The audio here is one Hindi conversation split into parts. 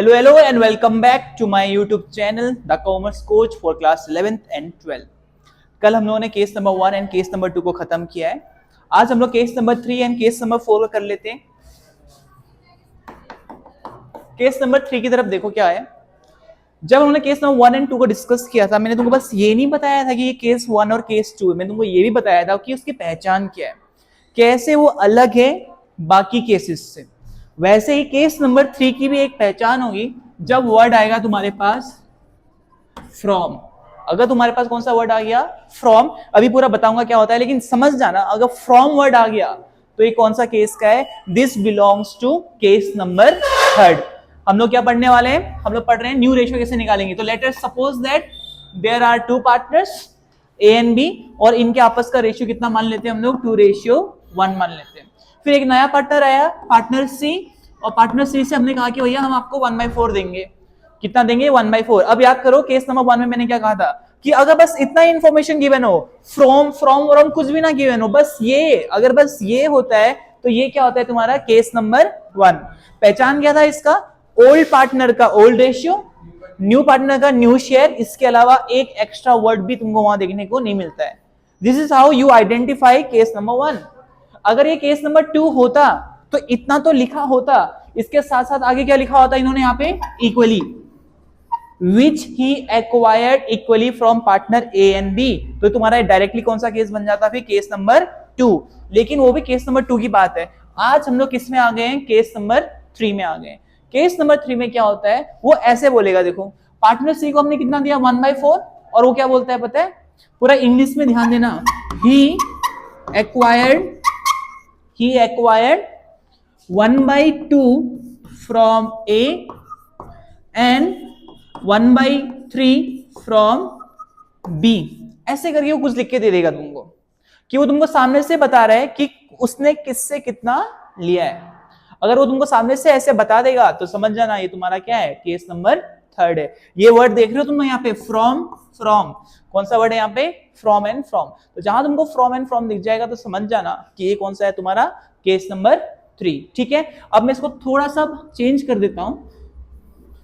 Hello and welcome back to my YouTube channel, The Commerce Coach for class 11th and 12th. कल हम लोगों ने case number 1 and case number 2 को खत्म किया है। आज हम लोग case number 3 and case number 4 को कर लेते हैं। केस नंबर 3 की तरफ देखो क्या है। जब हमने केस नंबर 1 एंड 2 को डिस्कस किया था, मैंने तुमको बस ये नहीं बताया था कि ये केस 1 और केस 2 है, मैंने तुमको ये भी बताया था कि उसकी पहचान क्या है, कैसे वो अलग है बाकी केसेस से। वैसे ही केस नंबर 3 की भी एक पहचान होगी जब वर्ड आएगा तुम्हारे पास फ्रॉम। अगर तुम्हारे पास कौन सा वर्ड आ गया, फ्रॉम, अभी पूरा बताऊंगा क्या होता है, लेकिन समझ जाना अगर फ्रॉम वर्ड आ गया तो ये कौन सा केस का है, this belongs to case number 3। हम लोग क्या पढ़ने वाले हैं, हम लोग पढ़ रहे हैं न्यू रेशियो कैसे निकालेंगे। तो let us suppose that there are two partners A and B, और इनके आपस का रेशियो कितना मान लेते हैं हम लोग, 2:1 मान लेते हैं। फिर एक नया पार्टनर आया, पार्टनर सी, और पार्टनर सी से हमने कहा कि भैया हम आपको 1/4 देंगे। कितना देंगे, 1/4। अब याद करो केस नंबर 1 में मैंने क्या कहा था कि अगर बस इतना ही इंफॉर्मेशन गिवन हो, फ्रॉम कुछ भी ना गिवन हो, बस ये, अगर बस ये होता है तो ये क्या होता है तुम्हारा केस नंबर 1। पहचान क्या था इसका, ओल्ड पार्टनर का ओल्ड रेशियो, न्यू पार्टनर का न्यू शेयर, इसके अलावा एक एक्स्ट्रा वर्ड भी तुमको वहां देखने को नहीं मिलता है। This is how you identify case number 1। अगर ये केस नंबर 2 होता तो इतना तो लिखा होता, इसके साथ साथ आगे क्या लिखा होता इन्होंने यहाँ पे, equally, which he acquired equally from partner A and B. तो तुम्हारा डायरेक्टली कौन सा केस बन जाता, फिर केस नंबर 2। लेकिन वो भी केस नंबर 2 की बात है। आज हम लोग किस में आ गए हैं, केस नंबर 3 में आ गए। केस नंबर 3 में क्या होता है, वो ऐसे बोलेगा, देखो पार्टनर सी को हमने कितना दिया, 1/4, और वो क्या बोलता है पता है, पूरा इंग्लिश में ध्यान देना, ही acquired 1/2 from A and 1/3 from B। ऐसे करके वो कुछ लिख के दे देगा तुमको, कि वो तुमको सामने से बता रहा है कि उसने किससे कितना लिया है। अगर वो तुमको सामने से ऐसे बता देगा तो समझ जाना ये तुम्हारा क्या है, केस नंबर 3 है। ये वर्ड देख रहे हो तुम यहाँ पे, फ्रॉम, कौन सा वर्ड है यहाँ पे, फ्रॉम एंड फ्रॉम। तो जहां तुमको फ्रॉम एंड फ्रॉम दिख जाएगा तो समझ जाना कि ये कौन सा है तुम्हारा केस नंबर 3। ठीक है, अब मैं इसको थोड़ा सा चेंज कर देता हूं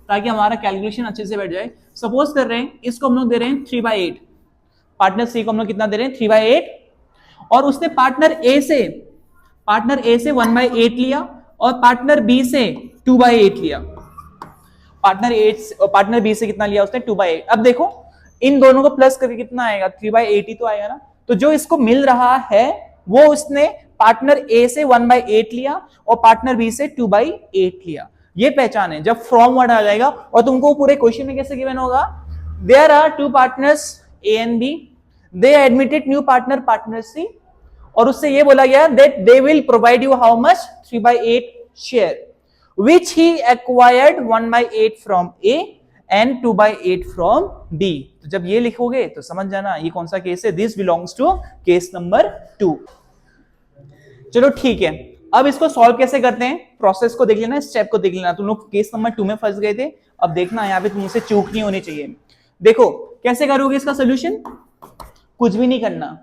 ताकि हमारा कैलकुलेशन अच्छे से बैठ जाए। सपोज कर रहे हैं इसको हम लोग दे रहे हैं 3/8, पार्टनर सी को हम लोग कितना दे रहे हैं, 3/8, और उसने पार्टनर ए से 1/8 लिया और पार्टनर बी से 2/8 लिया। पार्टनर बी से कितना लिया उसने, 2/8। अब देखो इन दोनों को प्लस करके कितना आएगा, 3/8 ही तो आएगा ना। तो जो इसको मिल रहा है वो उसने पार्टनर ए से 1/8 लिया और पार्टनर बी से 2/8 लिया। ये पहचान है जब फ्रॉम वर्ड आ जाएगा। और तुमको पूरे क्वेश्चन में कैसे गिवन होगा, there are two partners A and B, they admitted new partner C, और उससे ये बोला गया that they will provide you how much, 3/8 share, which he acquired 1/8 from A and 2/8 from B। तो जब ये लिखोगे तो समझ जाना ये कौन सा केस है, this belongs to case number 2। चलो ठीक है, अब इसको सॉल्व कैसे करते हैं, प्रोसेस को देख लेना, स्टेप को देख लेना। तुम लोग केस नंबर 2 में फंस गए थे, अब देखना यहाँ पे तुमसे चूक नहीं होनी चाहिए। देखो कैसे करोगे इसका सोल्यूशन, कुछ भी नहीं करना,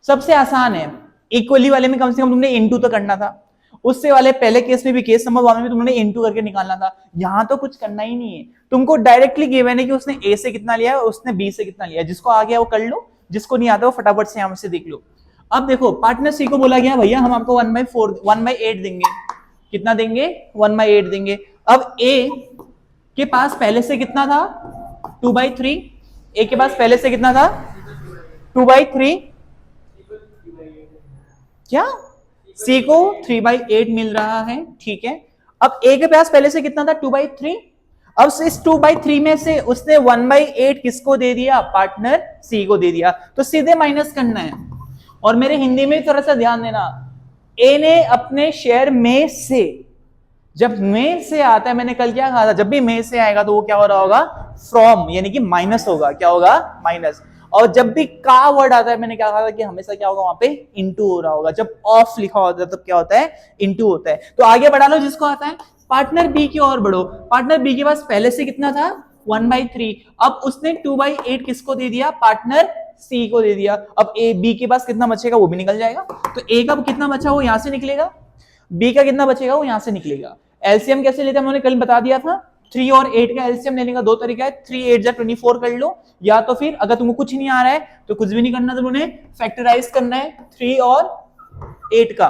सबसे आसान है। इक्वली वाले में कम से कम तुमने इनटू तो करना था, उससे वाले पहले केस में भी, केस नंबर 1 में भी तुमने इनटू करके निकालना था। यहां तो कुछ करना ही नहीं है, तुमको डायरेक्टली गिवन है कि उसने ए से कितना लिया है, उसने बी से कितना लिया है। जिसको आ गया वो कर लो, जिसको नहीं आता वो फटाफट से यहां से देख लो। अब देखो पार्टनर सी को बोला गया भैया हम आपको 1/8 देंगे। कितना देंगे, 1/8 देंगे। अब ए के पास पहले से कितना था, 2/3। ए के पास पहले से कितना था, 2/3। क्या, सी को 3/8 मिल रहा है, ठीक है। अब ए के पास पहले से कितना था, 2/3। अब इस 2/3 में से उसने 1/8 किसको दे दिया, पार्टनर सी को दे दिया। तो सीधे माइनस करना है। और मेरे हिंदी में थोड़ा सा ध्यान देना, ए ने अपने शेयर में से, जब में से आता है, मैंने कल क्या कहा था, जब भी में से आएगा तो वो क्या हो रहा होगा, फ्रॉम, यानी कि माइनस होगा। क्या होगा, माइनस। और जब भी का वर्ड आता है, मैंने क्या कहा था कि हमेशा क्या होगा वहां पे, इनटू हो रहा होगा। जब ऑफ लिखा होता है तब क्या होता है, इनटू होता है। तो आगे बढ़ा लो जिसको आता है। पार्टनर बी की ओर बढ़ो, पार्टनर बी के पास पहले से कितना था, 1/3। अब उसने 2/8 किसको दे दिया, पार्टनर सी को दे दिया। अब ए बी के पास कितना बचेगा वो भी निकल जाएगा। तो ए का कितना बचा वो यहां से निकलेगा, बी का कितना बचेगा वो यहां से निकलेगा। एलसीएम कैसे लेते हैं हमने कल बता दिया था, 3 और 8 का एलसीएम लेने का दो तरीका है, 3 8 जा 24 कर लो, या तो फिर अगर तुमको कुछ नहीं आ रहा है तो कुछ भी नहीं करना, तुमने फैक्टराइज करना है 3 और 8 का।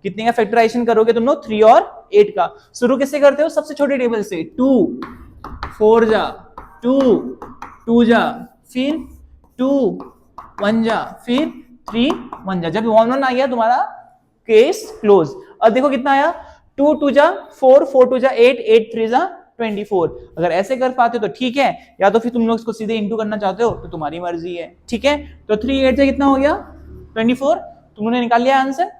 कितने का फैक्टराइजेशन करोगे तुम लोग? 3 और 8 का। शुरू किससे करते हो? सबसे छोटे टेबल से। 2 4 जा, 2 2 जा, फिर 2 1 जा, फिर 3 1 जा। जब 1 1 आ गया तुम्हारा केस क्लोज। अब देखो कितना आया, 2 2 जा 4, 4 2 जा 8, 8 3 जा 24। अगर ऐसे कर पाते हो तो ठीक है, या तो फिर तुम लोग इसको सीधे इंटू करना चाहते हो तो तुम्हारी मर्जी है, ठीक है। तो 3 8 से कितना हो गया? 24। तुमने निकाल लिया आंसर,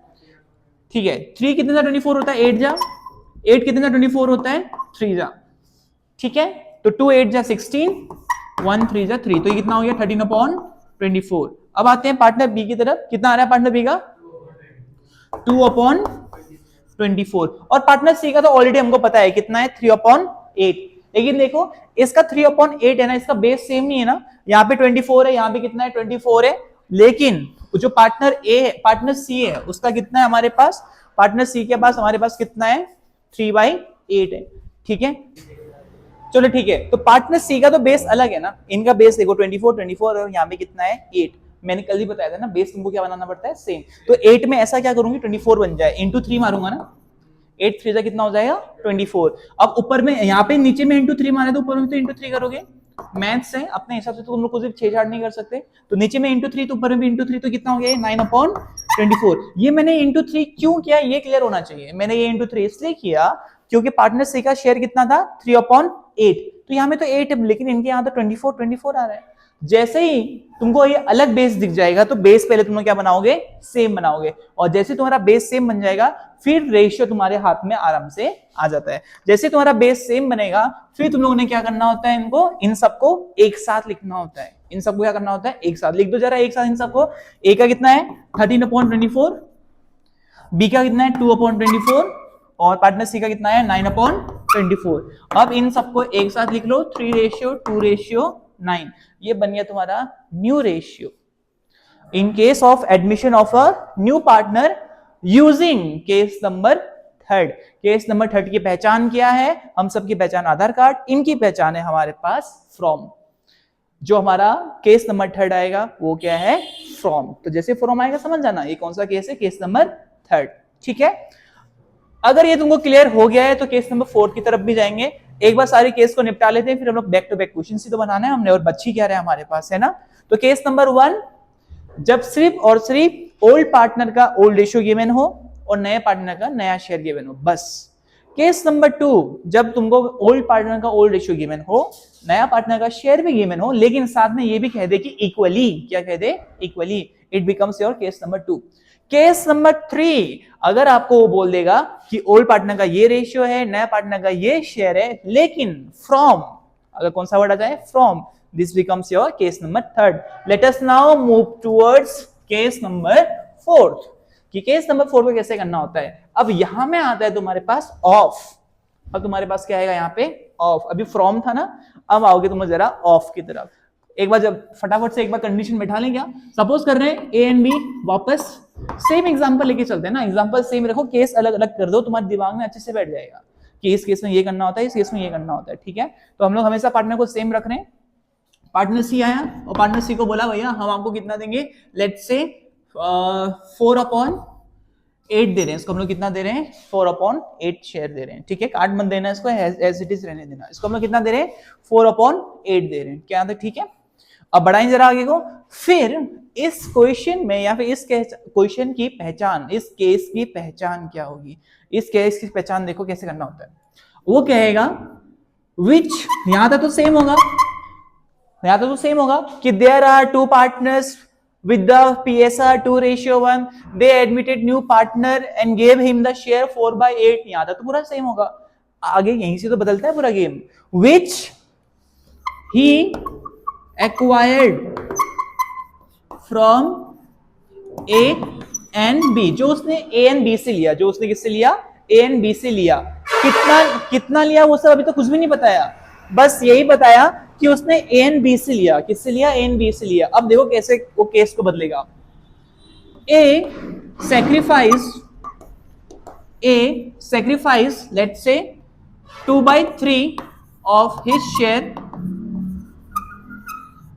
ठीक है। 3 कितने जा 24 होता है? 8 जा। 8 कितने जा 24 होता है? 3 जा, ठीक है। तो 2 8 जा 16, 1 3 जा 3, तो ये कितना हो गया? 13/24। अब आते हैं पार्टनर बी की तरफ। कितना आ रहा है पार्टनर बी का? 2/24। और पार्टनर सी का तो ऑलरेडी हमको पता है कितना है, 3/8। लेकिन देखो इसका 3/8 है ना, इसका बेस सेम नहीं है ना। यहाँ पे 24 है, यहाँ पे कितना है? 24 है। लेकिन जो पार्टनर ए है, पार्टनर सी है, उसका कितना है हमारे पास? पार्टनर सी के पास हमारे पास कितना है? 3/8 है, ठीक है। चलो ठीक है, तो पार्टनर सी का तो बेस अलग है ना, इनका बेस देखो 24 और यहाँ पे कितना है? 8। मैंने कल ही बताया था ना, बेस तुमको क्या बनाना पड़ता है? सेम। तो 8 में ऐसा क्या करूंगी? 24 बन जाए, इंटू 3 मारूंगा ना, 8 3 कितना हो जाएगा? 24। अब ऊपर में, यहाँ पे नीचे में इंटू 3 मारे तो ऊपर में तो इंटू 3 करोगे। मैथ्स है, अपने हिसाब से तो तुम लोग को सिर्फ छेड़छाड़ नहीं कर सकते। तो नीचे में इंटू 3 तो ऊपर में भी इंटू 3, तो कितना हो गया? 9/24। ये मैंने इंटू 3 क्यों किया, ये क्लियर होना चाहिए। मैंने ये इंटू 3 इसलिए किया क्योंकि पार्टनर सी का शेयर कितना था? 3/8। तो यहाँ में तो 8 है, लेकिन इनके यहाँ तो 24 आ रहा है। जैसे ही तुमको ये अलग बेस दिख जाएगा तो बेस पहले तुम लोग क्या बनाओगे? सेम बनाओगे। और जैसे तुम्हारा बेस सेम बन जाएगा फिर रेशियो तुम्हारे हाथ में आराम से आ जाता है। जैसे तुम्हारा बेस सेम बनेगा फिर तुम लोगों ने क्या करना होता है? इनको, इन सबको एक साथ लिखना होता है। इन सबको क्या करना होता है? एक साथ लिख दो जरा, एक साथ इन सबको। ए का कितना है? 13/24, बी का कितना है? 2/24, और पार्टनर सी का कितना है? 9/24। अब इन सबको एक साथ लिख लो, 3:2:9। ये बन गया तुम्हारा new ratio. In case of admission of a new partner using case number 3। Case number 3 की पहचान क्या है? हम सबकी पहचान आधार कार्ड, इनकी पहचान है हमारे पास फ्रॉम। जो हमारा केस नंबर 3 आएगा वो क्या है? फ्रॉम। तो जैसे फ्रॉम आएगा समझ जाना ये कौन सा केस है? केस नंबर 3, ठीक है। अगर ये तुमको क्लियर हो गया है तो केस नंबर 4 की तरफ भी जाएंगे। एक बार सारे केस को निपटा लेते हैं, फिर हम लोग बैक टू बैक क्वेश्चन ही तो बनाना है हमने, और बच्ची क्या रहे हमारे पास, है ना। तो केस नंबर 1, जब सिर्फ और सिर्फ ओल्ड पार्टनर का ओल्ड रेशियो गिवन हो और नए पार्टनर का नया शेयर गिवन हो, बस। केस नंबर 2, जब तुमको ओल्ड पार्टनर का ओल्ड रेशियो गिवन हो, नया पार्टनर का शेयर भी गिवन हो, लेकिन साथ में ये भी कह दे कि इक्वली, क्या कह दे? Equally. It becomes your case number 2। Case number 3, अगर आपको वो बोल देगा कि ओल्ड पार्टनर का ये रेशियो है, नया पार्टनर का ये शेयर है, लेकिन फ्रॉम, अगर कौन सा वर्ड आ जाए? From, this becomes your case number 3। Let us now move towards case number 4, कि केस नंबर 4 को कैसे करना होता है। अब यहां में आता है तुम्हारे पास ऑफ। अब तुम्हारे पास क्या आएगा यहाँ पे? ऑफ। अभी फ्रॉम था ना, अब आओगे तुम जरा ऑफ की तरफ। एक बार जब फटाफट से एक बार कंडीशन बैठा लें, क्या सपोज कर रहे हैं? ए एंड बी, वापस सेम एग्जांपल लेके चलते हैं ना, एग्जांपल सेम रखो, केस अलग अलग कर दो, तुम्हारे दिमाग में अच्छे से बैठ जाएगा कि इस केस में ये करना होता है, इस केस में ये करना होता है, ठीक है। तो हम लोग हमेशा पार्टनर को सेम रख रहे हैं। पार्टनर सी आया और पार्टनर सी को बोला भैया हम आपको कितना देंगे? लेट्स से 4/8 दे रहे हैं। इसको हम लोग कितना दे रहे हैं? 4/8 शेयर दे रहे हैं, ठीक है। काट मत देना इसको, एज इट इज रहने देना। इसको हम लोग कितना दे रहे हैं? 4/8 दे रहे हैं, क्या? ठीक है। अब बढ़ाएं जरा आगे को। फिर इस क्वेश्चन में या फिर इस क्वेश्चन की पहचान, इस केस की पहचान क्या होगी? इस केस की पहचान देखो कैसे करना होता है। वो कहेगा विच, यहां तक तो सेम होगा, यहां तक तो सेम होगा कि there are 2 partners with the PSR 2:1, they admitted new partner and gave him the share 4/8। यहां तक तो पूरा सेम होगा। आगे यहीं से तो बदलता है पूरा game. which he acquired from A and B, जो उसने A and B से लिया, जो उसने किससे लिया? A and B से लिया। कितना लिया वो सब अभी तो कुछ भी नहीं बताया, बस यही बताया कि उसने A and B से लिया। किससे लिया? A and B से लिया। अब देखो कैसे वो केस को बदलेगा। A sacrifice let's say 2/3 of his share,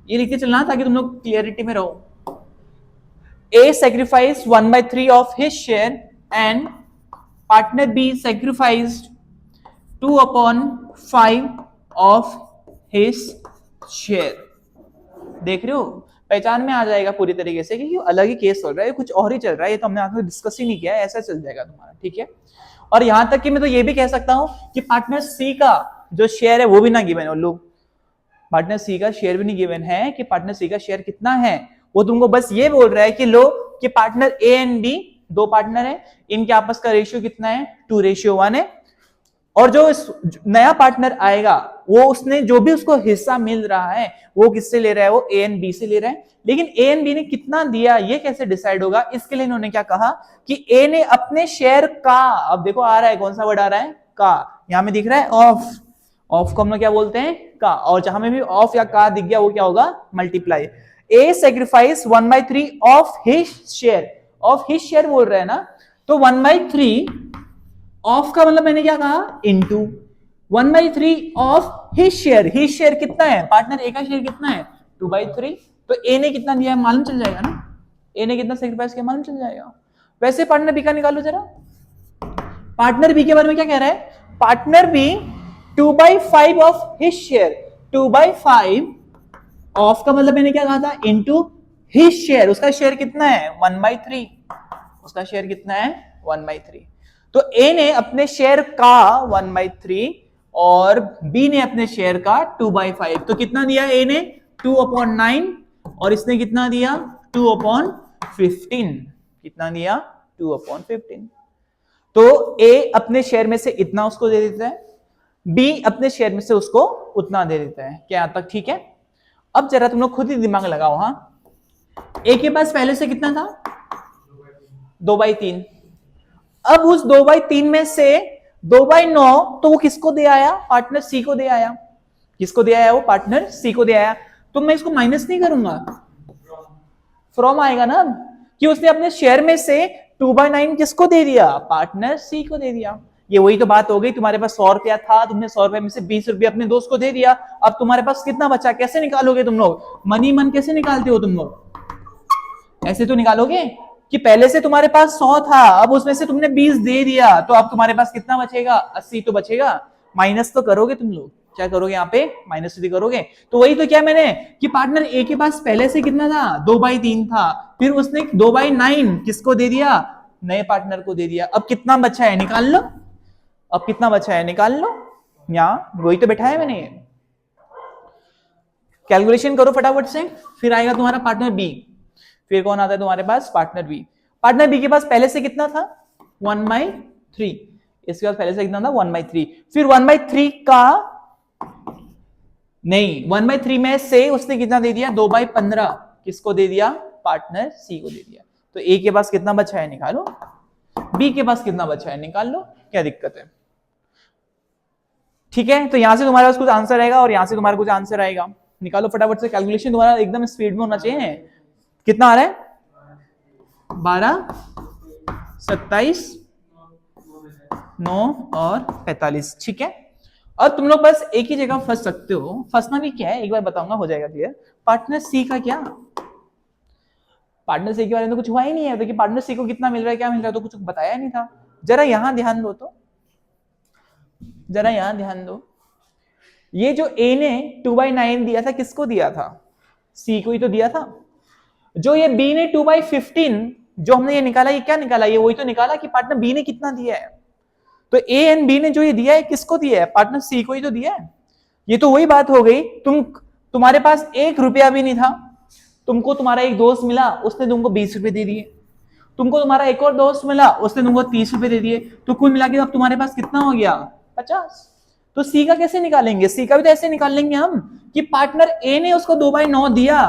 ये लिख के चलना ताकि तुम लोग क्लियरिटी में रहो। A sacrifice 1/3 of his share and partner B sacrificed 2/5 of his share. देख रहे हो, पहचान में आ जाएगा पूरी तरीके से कि अलग ही केस चल रहा है, कुछ और ही चल रहा है, ये तो हमने आज डिस्कस ही नहीं किया है, ऐसा चल जाएगा तुम्हारा, ठीक है। और यहां तक कि मैं तो ये भी कह सकता हूं कि पार्टनर सी का जो शेयर है वो भी ना गिवन है, लोग पार्टनर सी का शेयर भी नहीं गिवन है कि पार्टनर सी का शेयर कितना है, वो तुमको बस ये बोल रहा है कि लो कि पार्टनर ए एंड बी दो पार्टनर है, इनके आपस का रेशियो कितना है 2:1 है, और जो इस नया पार्टनर आएगा वो उसने जो भी उसको हिस्सा मिल रहा है वो किससे ले रहा है, वो ए एंड बी से ले रहा है, लेकिन ए एंड बी ने कितना दिया ये कैसे डिसाइड होगा, इसके लिए इन्होंने क्या कहा कि ए ने अपने शेयर का, अब देखो आ रहा है कौन सा वर्ड आ रहा है, का, यहां में दिख रहा है ऑफ, ऑफ को हम लोग क्या बोलते हैं का, और जहां में भी ऑफ या का दिख गया वो क्या होगा multiply. A sacrifice 1/3 of his share, of his share बोल रहा है ना, तो 1/3 ऑफ का मतलब मैंने क्या कहा into 1/3 of his share, his share कितना है, पार्टनर ए का शेयर कितना है 2/3, तो ए ने कितना दिया है मालूम चल जाएगा ना, ए ने कितना सेक्रीफाइस किया मालूम चल जाएगा। वैसे पार्टनर बी का निकालो जरा, पार्टनर बी के बारे में क्या कह रहा है, partner B 2/5 of his share, 2/5 of का मतलब मैंने क्या कहा था इनटू हिज शेयर, उसका शेयर कितना है 1/3, उसका शेयर कितना है 1/3, तो ए ने अपने शेयर का 1/3 और बी ने अपने शेयर का 2/5, तो कितना दिया ए ने 2/9 और इसने कितना दिया 2/15, कितना दिया 2/15, तो ए अपने शेयर में से इतना उसको दे देता है, बी अपने शेयर में से उसको उतना दे देता है, क्या यहां तक ठीक है। अब जरा तुम लोग खुद ही दिमाग लगाओ, हाँ ए के पास पहले से कितना था 2/3, अब उस 2/3 में से 2/9 तो वो किसको दे आया, पार्टनर सी को दे आया, किसको दे आया वो पार्टनर सी को दे आया, तो मैं इसको माइनस नहीं करूंगा, फ्रॉम आएगा ना, कि उसने अपने शेयर में से 2/9 किसको दे दिया, पार्टनर सी को दे दिया। ये वही तो बात हो गई, तुम्हारे पास 100 रुपया था, तुमने 100 रुपए में से 20 रुपया अपने दोस्त को दे दिया, अब तुम्हारे पास कितना बचा, कैसे निकालोगे तुम लोग, मनी मन कैसे निकालते हो तुम लोग, ऐसे तो निकालोगे कि पहले से तुम्हारे पास 100 था, अब उसमें से तुमने 20 दे दिया, तो अब तुम्हारे पास कितना बचेगा 80 तो बचेगा, माइनस तो करोगे तुम लोग, क्या करोगे यहाँ पे माइनस भी करोगे, तो वही तो क्या मैंने कि पार्टनर ए के पास पहले से कितना था 2/3 था, फिर उसने 2/9 किसको दे दिया, नए पार्टनर को दे दिया, अब कितना बचा है निकाल लो, अब कितना बचा है निकाल लो, यहां वही तो बैठा है मैंने, कैलकुलेशन करो फटाफट से, फिर आएगा तुम्हारा पार्टनर बी, फिर कौन आता है तुम्हारे पास पार्टनर बी, पार्टनर बी के पास पहले से कितना था 1/3, इसके पास पहले से कितना था 1/3, फिर 1/3 का नहीं 1/3 में से उसने कितना दे दिया 2/15, किसको दे दिया पार्टनर सी को दे दिया, तो ए के पास कितना बचा है निकालो, बी के पास कितना बचा है निकाल लो, क्या दिक्कत है, ठीक है। तो यहां से तुम्हारे पास कुछ आंसर आएगा और यहां से तुम्हारा कुछ आंसर आएगा, निकालो फटाफट से, कैलकुलेशन तुम्हारा एकदम स्पीड में होना चाहिए, कितना आ रहा है 12 27 9 और 45, ठीक है। और तुम लोग बस एक ही जगह फंस सकते हो, फंसना भी क्या है एक बार बताऊंगा हो जाएगा क्लियर, पार्टनर सी का क्या, पार्टनर सी के बारे में तो कुछ हुआ ही नहीं है, तो कि पार्टनर सी को कितना मिल रहा है क्या मिल रहा है तो कुछ बताया नहीं था, जरा यहां ध्यान दो, तो जरा यहां ध्यान दो, ये जो ए ने 2/9 दिया था किसको दिया था, सी को ही तो दिया था, जो ये बी ने 2/15 जो हमने ये निकाला, ये क्या निकाला, ये वही तो निकाला कि पार्टनर बी ने कितना दिया है, तो ए एंड बी ने जो ये दिया है किसको दिया है, पार्टनर सी को ही तो दिया है, ये तो वही बात हो गई, तुम्हारे पास 1 रुपया भी नहीं था, तुमको तुम्हारा एक दोस्त मिला उसने तुमको 20 रुपए दे दिए, तुमको तुम्हारा एक और दोस्त मिला उसने तुमको 30 रुपए दे दिए, तो कुल मिला के अब तुम्हारे पास कितना हो गया 50, तो सी का कैसे निकालेंगे, सी का भी तो ऐसे निकाल लेंगे हम कि पार्टनर ए ने उसको 2/9 दिया,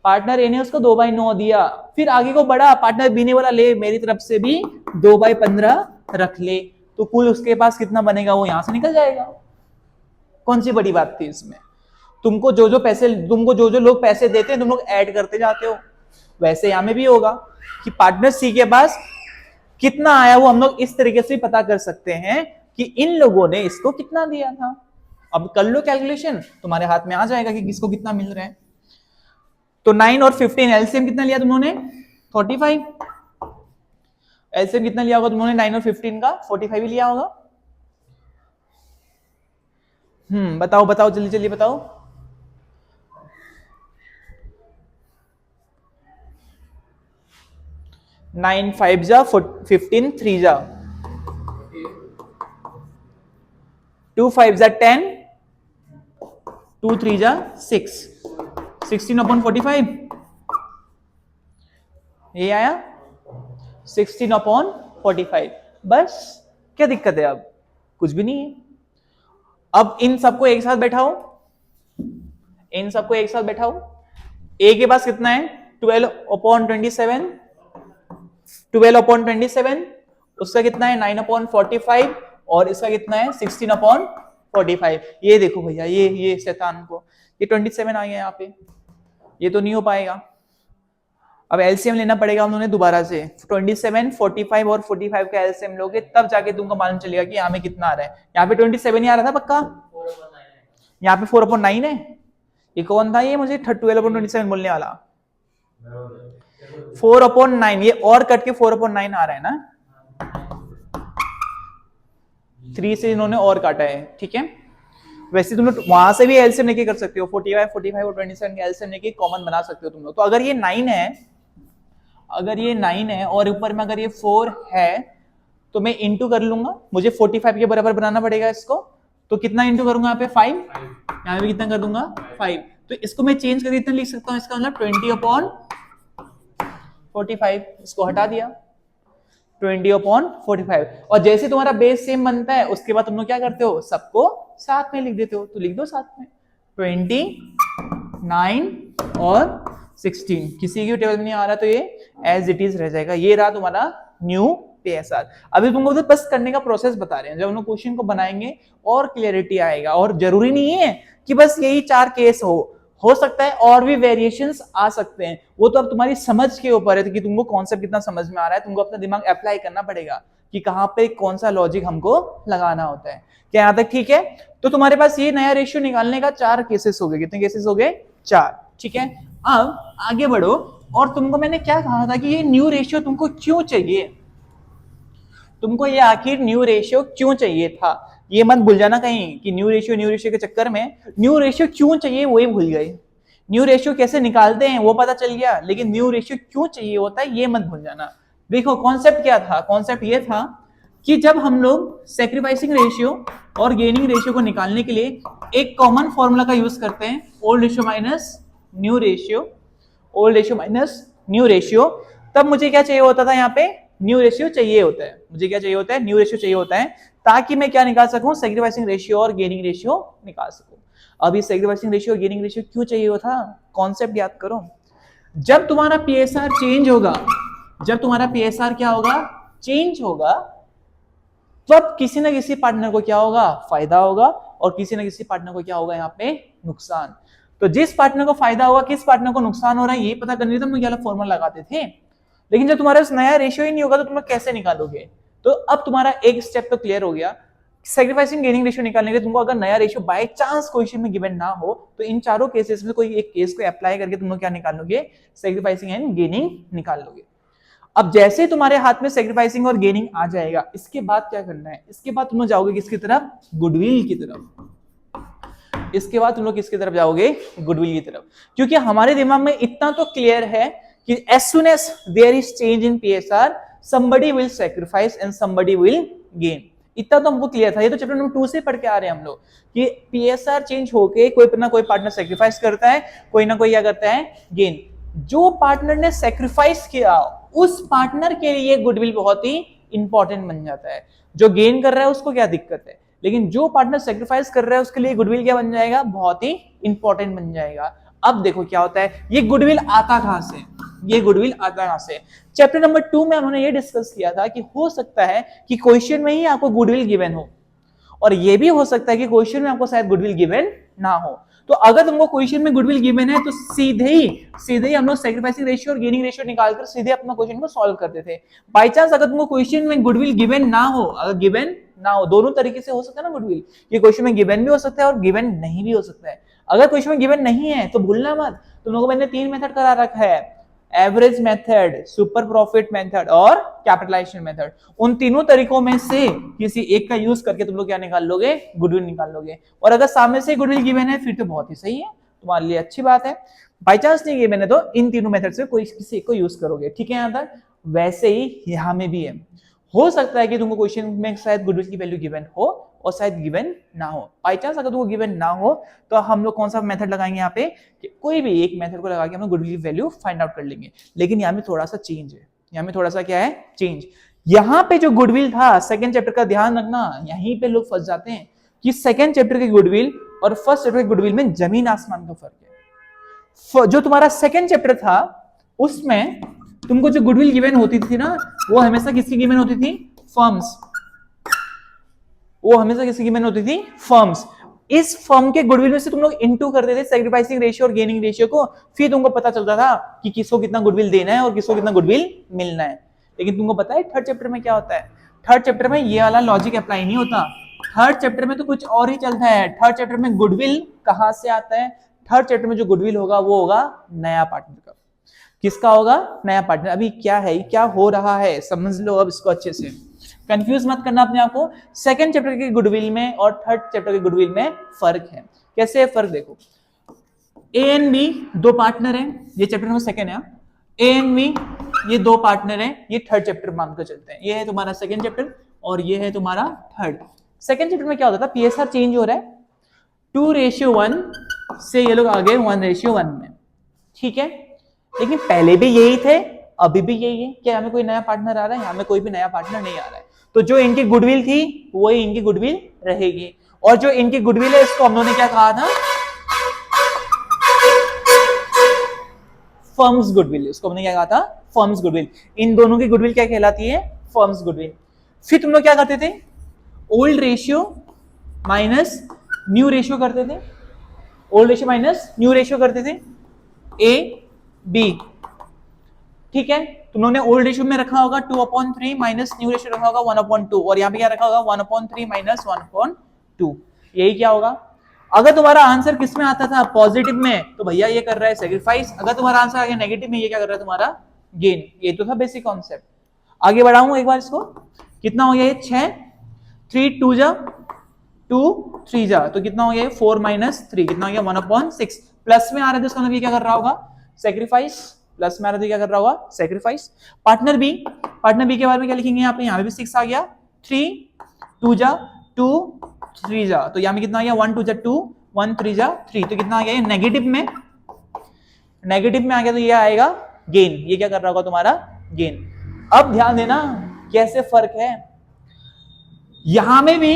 पार्टनर ए ने उसको 2/9 दिया, फिर आगे को बढ़ा, पार्टनर बी ने बोला ले मेरी तरफ से भी 2/15 रख ले, तो कुल उसके पास कितना बनेगा वो यहां से निकल जाएगा, कौन सी बड़ी बात थी इसमें, तुमको जो जो लोग पैसे देते हैं तुम लोग ऐड करते जाते हो, वैसे यहां में भी होगा कि पार्टनर सी के पास कितना आया वो हम लोग इस तरीके से पता कर सकते हैं कि इन लोगों ने इसको कितना दिया था, अब कर लो कैलकुलेशन, तुम्हारे हाथ में आ जाएगा कि किसको कितना मिल रहा है। तो 9 और 15 एलसीएम कितना लिया तुमने 45, एलसीएम कितना लिया होगा तुमने 9 और 15 का 45 ही लिया होगा। बताओ बताओ जल्दी जल्दी बताओ। 9 5 जा 15 3 जा 2 5 जा 10 2 3 जा 6 16/45 ये आया 16/45। बस क्या दिक्कत है, अब कुछ भी नहीं है। अब इन सबको एक साथ बैठाओ, इन सबको एक साथ बैठाओ। ए के पास कितना है 12/27, 12/27, उसका कितना है 9/45 और इसका कितना है 16/45। ये देखो भैया, ये शैतान को ये 27 आ गया यहाँ पे, ये तो नहीं हो पाएगा। अब एलसीएम लेना पड़ेगा उन्होंने दोबारा से, 27 45 और 45 का एलसीएम लोगे तब जाके तुमको मालूम चलेगा कि यहाँ में कितना आ रहा है। यहाँ पे 27 ही आ रहा था पक्का, यहाँ पे 4/9 है। ये कौन था, ये मुझे 12/27 बोलने वाला 4/9, ये और कट के 4/9 आ रहा है ना, 3 से इन्होंने और काटा है, ठीक है। वैसे तुम लोग वहां से भी एलसीएम लेके कर सकते हो, 45 45 और 27 का एलसीएम लेके कॉमन बना सकते हो तुम लोग। तो अगर ये 9 है, अगर ये 9 है और ऊपर में अगर ये 4 है तो मैं इंटू कर लूंगा, मुझे 45 के बराबर बनाना पड़ेगा इसको। तो कितना इंटू करूंगा यहाँ पे 5, यहाँ पे कितना कर दूंगा 5। तो इसको मैं चेंज करके इतना लिख सकता हूँ, इसका मतलब 20/45, इसको हटा दिया 20/45। और जैसे तुम्हारा बेस सेम बनता है उसके बाद तुम लोग क्या करते हो, सबको साथ में लिख देते हो। तो लिख दो साथ में 29 और 16, किसी की टेबल में नहीं आ रहा तो ये एज इट इज रह जाएगा। ये रहा तुम्हारा न्यू पीएसआर। अभी तुमको तो बस करने का प्रोसेस बता रहे हैं, जब हम लोग क्वेश्चन को बनाएंगे और क्लियरिटी आएगा। और जरूरी नहीं है कि बस यही 4 केस हो सकता है और भी वेरिएशंस आ सकते हैं, वो तो अब तुम्हारी समझ के ऊपर है कि तुमको कॉन्सेप्ट कितना समझ में आ रहा है। तुमको अपना दिमाग अप्लाई करना पड़ेगा कि कहाँ पे कौन सा लॉजिक हमको लगाना होता है। क्या यहाँ तक ठीक है? तो तुम्हारे पास ये नया रेशियो निकालने का 4 केसेस हो गए। कितने केसेस हो गए? 4, ठीक है। अब आगे बढ़ो, और तुमको मैंने क्या कहा था कि ये न्यू रेशियो तुमको क्यों चाहिए, तुमको ये आखिर न्यू रेशियो क्यों चाहिए था, ये मत भूल जाना कहीं कि न्यू रेशियो के चक्कर में न्यू रेशियो क्यों चाहिए वही भूल गए। न्यू रेशियो कैसे निकालते हैं वो पता चल गया, लेकिन न्यू रेशियो क्यों चाहिए होता है ये मत भूल जाना। देखो कॉन्सेप्ट क्या था, कॉन्सेप्ट ये था कि जब हम लोग सैक्रिफाइसिंग रेशियो और गेनिंग रेशियो को निकालने के लिए एक कॉमन फॉर्मूला का यूज करते हैं, old ratio minus new ratio, old ratio minus new ratio, तब मुझे क्या चाहिए होता था, यहाँ पे न्यू रेशियो चाहिए होता है। मुझे क्या चाहिए होता है? न्यू रेशियो चाहिए होता है, ताकि मैं क्या निकाल सकूं, सैक्रिफाइसिंग रेशियो और गेनिंग रेशियो निकाल सकूं। अब ये सैक्रिफाइसिंग रेशियो और गेनिंग रेशियो क्यों चाहिए होता, कॉन्सेप्ट याद करो। जब तुम्हारा पीएसआर चेंज होगा, जब तुम्हारा पीएसआर क्या होगा, चेंज होगा, तब किसी ना किसी पार्टनर को क्या होगा, फायदा होगा, और किसी ना किसी पार्टनर को क्या होगा, यहाँ पे नुकसान। तो जिस पार्टनर को फायदा होगा, किस पार्टनर को नुकसान हो रहा है, ये पता करने तो हम लोग फॉर्मूला लगाते थे। लेकिन जब तुम्हारा नया रेशियो ही नहीं होगा तो तुम कैसे निकालोगे? तो अब तुम्हारा एक स्टेप तो क्लियर हो गया। सैक्रिफाइसिंग गेनिंग रेशियो निकालने के तुमको अगर नया रेशियो बाय चांस क्वेश्चन में गिवन ना हो तो इन चारों केसेस में कोई एक केस को अप्लाई करके तुम लोग क्या निकाल लोगे, सैक्रिफाइसिंग एंड गेनिंग निकाल लोगे। अब जैसे तुम्हारे हाथ में सैक्रिफाइसिंग और गेनिंग आ जाएगा, इसके बाद क्या करना है, इसके बाद तुम लोग जाओगे किसकी तरफ, गुडविल की तरफ। इसके बाद तुम लोग किसकी तरफ जाओगे, गुडविल की तरफ। क्योंकि हमारे दिमाग में इतना तो क्लियर है कि as soon as there is change in PSR, somebody will sacrifice and somebody will gain। इतना तो हमको क्लियर था, ये तो चैप्टर नंबर 2 से पढ़ के आ रहे हैं हम लोग कि PSR चेंज होके कोई ना कोई पार्टनर सैक्रिफाइस करता है, कोई ना कोई क्या करता है, गेन। जो पार्टनर ने सैक्रिफाइस किया उस पार्टनर के लिए गुडविल बहुत ही इंपॉर्टेंट बन जाता है। जो गेन कर रहा है उसको क्या दिक्कत है, लेकिन जो पार्टनर सैक्रिफाइस कर रहा है उसके लिए गुडविल क्या बन जाएगा, बहुत ही इंपॉर्टेंट बन जाएगा। अब देखो क्या होता है, ये गुडविल आता कहां से, ये गुडविल आता कहां से? चैप्टर नंबर 2 में हमने ये डिस्कस किया था कि हो सकता है कि क्वेश्चन में ही आपको गुडविल गिवन हो, और ये भी हो सकता है कि क्वेश्चन में आपको शायद गुडविल गिवन ना हो। तो अगर तुमको क्वेश्चन में गुडविल गिवन है तो सीधे ही हम लोग सैक्रिफाइसिंग रेशियो और गेनिंग रेशियो निकालकर सीधे अपना क्वेश्चन को सॉल्व करते थे। बाय चांस अगर तुमको क्वेश्चन में गुडविल गिवन ना हो, अगर गिवन ना हो, दोनों तरीके से हो सकता है ना गुडविल। ये क्वेश्चन में गिवन भी हो सकता है और गिवन नहीं भी हो सकता है। अगर क्वेश्चन में गिवन नहीं है तो भूलना मत, तुम लोगों को मैंने 3 मेथड करा रखा है, average method, super profit method और कैपिटलाइजेशन मेथड। उन तीनों तरीकों में से किसी एक का यूज करके तुम लोग क्या निकाल लोगे, गुडविल निकाल लोगे। और अगर सामने से गुडविल गिवन है फिर तो बहुत ही सही है, तुम्हारे लिए अच्छी बात है। बाई चांस नहीं गिवन है तो इन तीनों मेथड से कोई किसी एक को यूज करोगे, ठीक है। यहां तक वैसे ही यहां में भी है, हो सकता है कि तुमको क्वेश्चन में शायद गुडविल की वैल्यू गिवन हो और शायद गिवन ना हो। बाई चांस अगर तुमको गिवन ना हो तो हम लोग कौन सा मेथड लगाएंगे यहाँ पे, कि कोई भी एक मेथड को लगा के हम लोग गुडविल की वैल्यू फाइंड आउट कर लेंगे। लेकिन यहाँ में थोड़ा सा चेंज है, यहाँ में थोड़ा सा क्या है, चेंज। यहाँ पे जो गुडविल था सेकंड चैप्टर का, ध्यान रखना, यहीं पे लोग फंस जाते हैं कि सेकंड चैप्टर के गुडविल और फर्स्ट चैप्टर के गुडविल में जमीन आसमान का फर्क है। जो तुम्हारा सेकंड चैप्टर था उसमें तुमको जो गुडविल गिवन होती थी ना, वो हमेशा किसकी गिवन होती थी, फर्म्स। वो हमेशा किसकी गिवन होती थी, फर्म्स। इस फर्म के गुडविल में से तुम लोग इनटू करते थे सैक्रिफाइसिंग रेशियो और गेनिंग रेशियो को, फिर तुमको पता चलता था कि किसको कितना गुडविल देना है और किसको कितना गुडविल मिलना है। लेकिन तुमको पता है थर्ड चैप्टर में क्या होता है, थर्ड चैप्टर में ये वाला लॉजिक अप्लाई नहीं होता। थर्ड चैप्टर में तो कुछ और ही चलता है। थर्ड चैप्टर में गुडविल कहां से आता है, थर्ड चैप्टर में जो गुडविल होगा वो होगा नया पार्टनर का। किसका होगा, नया पार्टनर। अभी क्या है, क्या हो रहा है, समझ लो अब इसको अच्छे से, कंफ्यूज मत करना अपने आप को। सेकंड चैप्टर के गुडविल में और थर्ड चैप्टर के गुडविल में फर्क है। कैसे है फर्क, देखो, ए एंड बी दो पार्टनर हैं, ये चैप्टर नंबर सेकंड है। ए एंड बी ये दो पार्टनर हैं, ये थर्ड चैप्टर मानकर चलते हैं। ये है तुम्हारा सेकंड चैप्टर और ये है तुम्हारा थर्ड। सेकंड चैप्टर में क्या होता था, पीएसआर चेंज हो रहा है 2:1 से ये लोग आ गए 1:1 में, ठीक है। लेकिन पहले भी यही थे, अभी भी यही है। क्या हमें कोई नया पार्टनर आ रहा है, हमें कोई भी नया पार्टनर नहीं आ रहा है। तो जो इनकी गुडविल थी वही इनकी गुडविल रहेगी। और जो इनकी गुडविल है इसको हम लोगों ने क्या कहा था, फर्म्स गुडविल। इसको हमने क्या कहा था, फर्म्स गुडविल। इन दोनों की गुडविल क्या कहलाती है, फर्म्स गुडविल। फिर तुम लोग क्या करते थे, old ratio minus new ratio करते थे, old ratio minus new ratio करते थे, ए बी, ठीक है। तुम लोगों ने ओल्ड रेशियो में रखा होगा 2/3 माइनस न्यू रेशियो रखा होगा 1/2, और यहाँ पे क्या रखा होगा 1/3 माइनस 1/2। यही क्या होगा। अगर तुम्हारा आंसर किस में आता था, पॉजिटिव में, तो भैया ये कर रहा है सेक्रीफाइस। अगर तुम्हारा आंसर आ गया नेगेटिव में, ये क्या कर रहा है, तुम्हारा गेन। ये तो था बेसिक कॉन्सेप्ट। आगे बढ़ाऊं एक बार इसको, कितना हो गया ये 6, 3 2 जा 2 3 जा, तो कितना हो गया 4 माइनस 3, कितना हो गया 1/6। प्लस में आ रहा है तो इसका मतलब ये क्या कर रहा होगा, सेक्रीफाइस। प्लस में आ रहा है तो क्या कर रहा होगा, sacrifice. Partner B, partner B के बारे में क्या लिखेंगे यहाँ पे, यहाँ पे भी 6 आ गया, 3 2 जा 2 3 जा, तो यहाँ में कितना आ गया 1 2 जा 2 1 3 जा 3, तो कितना आ गया ये नेगेटिव में, नेगेटिव में आ गया तो ये आएगा गेन। ये क्या कर रहा होगा तुम्हारा, गेन। अब ध्यान देना कैसे फर्क है। यहां में भी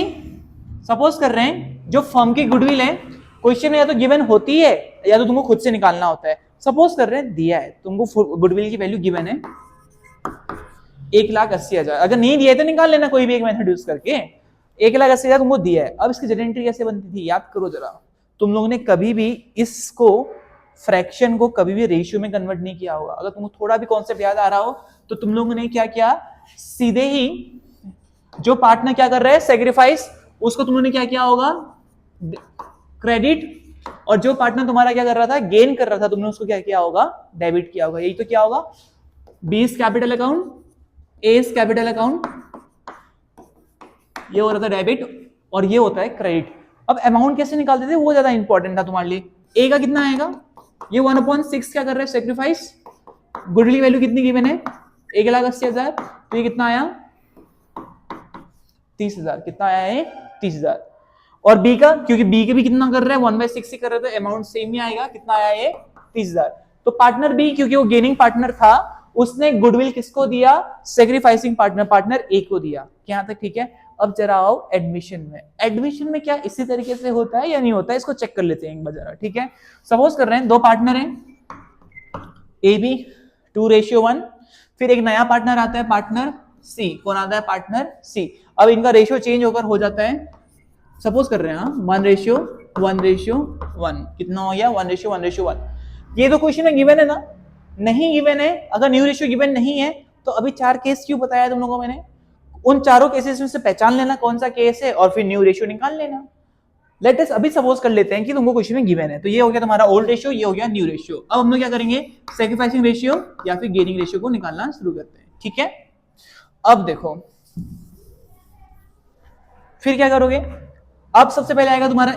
सपोज कर रहे हैं जो फर्म की गुडविल है, क्वेश्चन में या तो गिवन होती है या तो तुमको खुद से निकालना होता है। सपोज कर रहे हैं दिया है तुमको गुडविल की वैल्यू गिवन है 1,80,000, अगर नहीं दिया है तो निकाल लेना कोई भी एक मेथड यूज करके। 1,80,000 तुमको दिया है, अब इसकी जनरल एंट्री कैसे बनती थी, याद करो जरा। तुम लोगों ने कभी भी इसको फ्रैक्शन को कभी भी रेशियो में कन्वर्ट नहीं किया होगा। अगर तुमको थोड़ा भी कॉन्सेप्ट याद आ रहा हो तो तुम लोगों ने क्या किया, सीधे ही जो पार्टनर क्या कर रहा है सेक्रीफाइस, उसको तुम लोगों ने क्या किया होगा, क्रेडिट, और जो पार्टनर तुम्हारा क्या कर रहा था, गेन कर रहा था, तुमने उसको क्या किया होगा, डेबिट किया होगा। यही तो क्या होगा, B is capital account, A is capital account, ये हो रहा था डेबिट और ये होता है क्रेडिट। अब अमाउंट कैसे निकालते थे वो ज्यादा इंपॉर्टेंट था तुम्हारे लिए। ए का कितना आएगा, ये 1/6 क्या कर रहा है, सेक्रीफाइस। गुडविल वैल्यू कितनी गिवन है 1,80,000, तो ये कितना आया 30,000, कितना आया है 30,000। और बी का, क्योंकि बी के भी कितना कर रहा है 1/6 ही कर रहे थे, अमाउंट सेम ही आएगा, कितना आया ये 30,000। तो पार्टनर बी क्योंकि वो गेनिंग पार्टनर था, उसने गुडविल किसको दिया, सेक्रीफाइसिंग पार्टनर, पार्टनर ए को दिया। यहां तक ठीक है। अब जरा आओ एडमिशन में। एडमिशन में क्या इसी तरीके से होता है या नहीं होता है, इसको चेक कर लेते हैं एक बार जरा, ठीक है। सपोज कर रहे हैं दो पार्टनर हैं ए बी 2:1, फिर एक नया पार्टनर आता है पार्टनर सी। कौन आता है, पार्टनर सी। अब इनका रेशियो चेंज होकर हो जाता है, सपोज कर रहे हैं 1:1, कितना हो गया 1:1। ये तो क्वेश्चन में गिवन है ना, नहीं गिवन है, अगर न्यू रेशियो गिवन नहीं है तो अभी 4 केस क्यों बताया तुम लोगों को मैंने। उन चारों केसेस में से पहचान लेना कौन सा केस है और फिर न्यू रेशियो निकाल लेना। लेट अस अभी सपोज कर लेते हैं कि तुमको क्वेश्चन में गिवन है, तो ये हो गया तुम्हारा ओल्ड रेशियो, ये हो गया न्यू रेशियो। अब हम लोग क्या करेंगे, सैक्रिफाइसिंग रेशियो या फिर गेनिंग रेशियो को निकालना शुरू करते हैं। ठीक है, अब देखो फिर क्या करोगे, अब सबसे पहले आएगा तुम्हारा